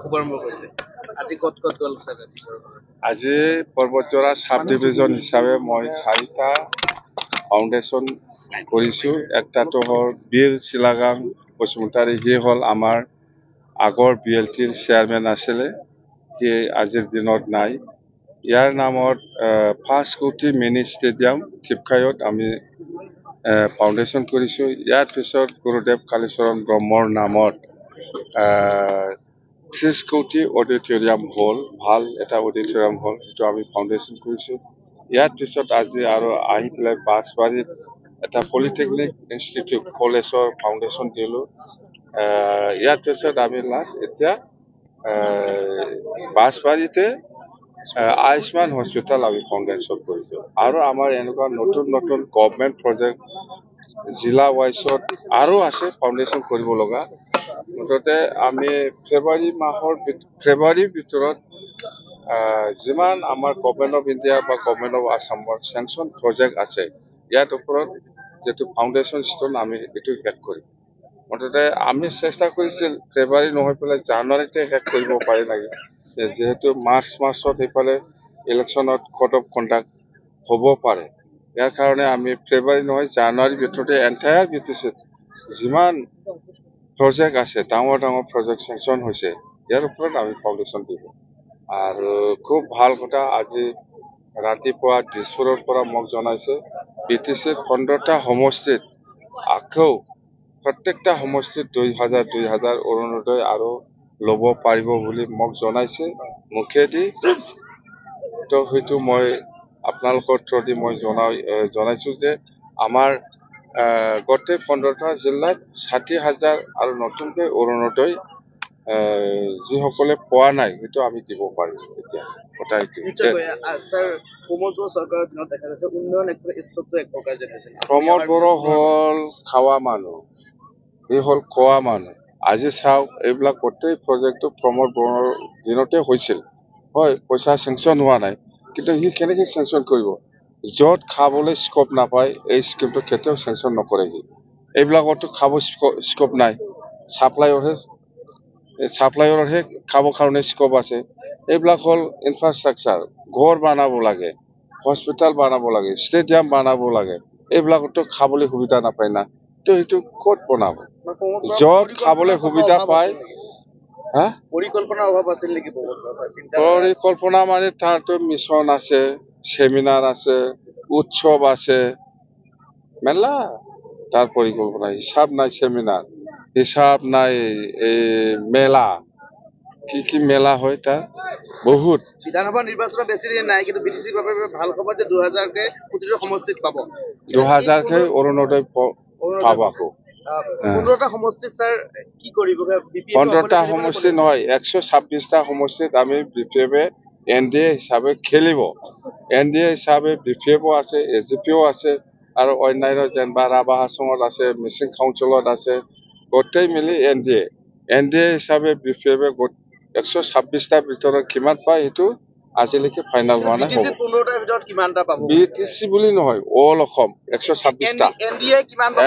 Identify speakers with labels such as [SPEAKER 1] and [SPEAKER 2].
[SPEAKER 1] শুভাৰম্ভ কৰিছে আজি ক'ত ক'ত গ'ল স্যাৰ
[SPEAKER 2] আজি পৰ্বতজোৰা সাব ডিভিজন হিচাপে মই 4টা ফাউণ্ডেশ্যন কৰিছোঁ। একটাটো হ'ল বীৰ চিলাগাং বসুমতাৰী, সি হ'ল আমাৰ আগৰ BLTৰ চেয়াৰমেন আছিলে, সি আজিৰ দিনত নাই। ইয়াৰ নামত 5 কোটি মিনি ষ্টেডিয়াম ঠিপখায়ত আমি ফাউণ্ডেশ্যন কৰিছোঁ। ইয়াৰ পিছত গুৰুদেৱ কালীচৰণ ব্ৰহ্মৰ নামত 30 কোটি অডিটৰিয়াম হল, ভাল এটা অডিটৰিয়াম হল, সেইটো আমি ফাউণ্ডেশ্যন কৰিছোঁ। ইয়াৰ পিছত আজি আৰু আহি পেলাই বাঁশবাৰীত এটা পলিটেকনিক ইনষ্টিটিউট কলেজৰ ফাউণ্ডেশ্যন দিলোঁ। ইয়াৰ পিছত আমি লাষ্ট এতিয়া বাঁশবাৰীতে আয়ুষ্মান হস্পিটেল আমি ফাউণ্ডেশ্যন কৰিছোঁ। আৰু আমাৰ এনেকুৱা নতুন নতুন গভৰ্ণমেণ্ট প্ৰজেক্ট জিলা ৱাইজত আৰু আছে ফাউণ্ডেশ্যন কৰিব লগা। মুঠতে আমি ফেব্ৰুৱাৰীৰ ভিতৰত যিমান আমাৰ গভৰ্ণমেণ্ট অফ ইণ্ডিয়া বা গভৰ্ণমেণ্ট অফ আছামৰ চেংচন প্ৰজেক্ট আছে, ইয়াৰ ওপৰত যিটো ফাউণ্ডেশ্যন ষ্টন আমি এইটো শেষ কৰিম। মুঠতে আমি চেষ্টা কৰিছিল ফেব্ৰুৱাৰী নহয় পেলাই জানুৱাৰীতে শেষ কৰিব পাৰি লাগে, যিহেতু মাৰ্চ মাহত সেইফালে ইলেকশ্যনত কোড অফ কণ্ডাক্ট হ'ব পাৰে। ইয়াৰ কাৰণে আমি ফেব্ৰুৱাৰী নহয় জানুৱাৰীৰ ভিতৰতে এণ্টায়াৰ BTCত যিমান প্ৰজেক্ট আছে, ডাঙৰ ডাঙৰ প্ৰজেক্ট চেংচন হৈছে, ইয়াৰ ওপৰত আমি ফাউণ্ডেশ্যন দিব। আৰু খুব ভাল কথা, আজি ৰাতিপুৱা দিছপুৰৰ পৰা মোক জনাইছে BTCৰ 15টা সমষ্টিত আকৌ প্ৰত্যেকটা সমষ্টিত 2000 অৰুণোদয় আৰু ল'ব পাৰিব বুলি মোক জনাইছে মুখেদি। তো সেইটো মই আপোনালোকৰ থ্ৰুদি মই জনাইছোঁ যে আমাৰ গোটেই 15টা জিলাত 60,000 আৰু নতুনকৈ অৰুণোদয় যিসকলে পোৱা নাই সেইটো আমি দিব পাৰিম। এতিয়া কথা
[SPEAKER 1] প্ৰমোদ বড়ো চৰকাৰৰ দিনত দেখা গৈছে উন্নয়ন স্তৰটো এক প্ৰকাৰ যেনেছিল।
[SPEAKER 2] প্ৰমোদ বড়ো হ'ল খাৱা মানুহ, সি হ'ল খোৱা মানুহ। আজি চাওক এইবিলাক গোটেই প্ৰজেক্টটো প্ৰমোদ বড়োৰ দিনতে হৈছিল, হয় পইচা চেংচন হোৱা নাই, কিন্তু সি কেনেকৈ চেংচন কৰিব? য'ত খাবলৈ স্কোপ নাপায় এই স্কিমটো কেতিয়াও চেংচন নকৰে সি। এইবিলাকতো খাব স্কোপ নাই, ছাপ্লাইৰহে খাবৰ কাৰণে স্কোপ আছে। এইবিলাক হ'ল ইনফ্ৰাষ্ট্ৰাকচাৰ, ঘৰ বনাব লাগে, হস্পিটেল বনাব লাগে, ষ্টেডিয়াম বনাব লাগে, এইবিলাকতো খাবলৈ সুবিধা নাপায় না। তো সেইটো ক'ত বনাব? য'ত খাবলৈ সুবিধা পায়।
[SPEAKER 1] পৰিকল্পনাৰ অভাৱ আছিল নেকি?
[SPEAKER 2] পৰিকল্পনা মানে তাৰতো মিছন আছে, চেমিনাৰ আছে, উৎসৱ আছে, মেলা তাৰ পৰিকল্পনা। হিচাপ নাই চেমিনাৰ, হিচাপ নাই এই মেলা, কি মেলা হয় তাৰ বহুত।
[SPEAKER 1] বিধানসভা নিৰ্বাচনৰ বেছি দিন নাই, কিন্তু BTCৰ বাবে ভাল খবৰ যে 2000কে প্ৰতিটো সমষ্টিত পাব,
[SPEAKER 2] 2000কে অৰুণোদয় পাব আকৌ।
[SPEAKER 1] 15টা সমষ্টিত স্যাৰ কি কৰিব?
[SPEAKER 2] 15টা সমষ্টি নহয়, 126টা সমষ্টিত আমি BPF NDA হিচাপে খেলিব। NDA হিচাপে BPF আছে, AGPও আছে, আৰু অন্যান্য যেনিবা ৰাভা হাছঙত আছে, মিচিং কাউন্সিলত আছে, গোটেই মিলি NDA হিচাপে BPF 126টাৰ ভিতৰত কিমান পায় সেইটো আজিলৈকে ফাইনেল হোৱা নাই।
[SPEAKER 1] 15টাৰ ভিতৰত কিমানটা পাব?
[SPEAKER 2] BTC বুলি নহয়, অল অসম 126টা।
[SPEAKER 1] NDA কিমান পাব?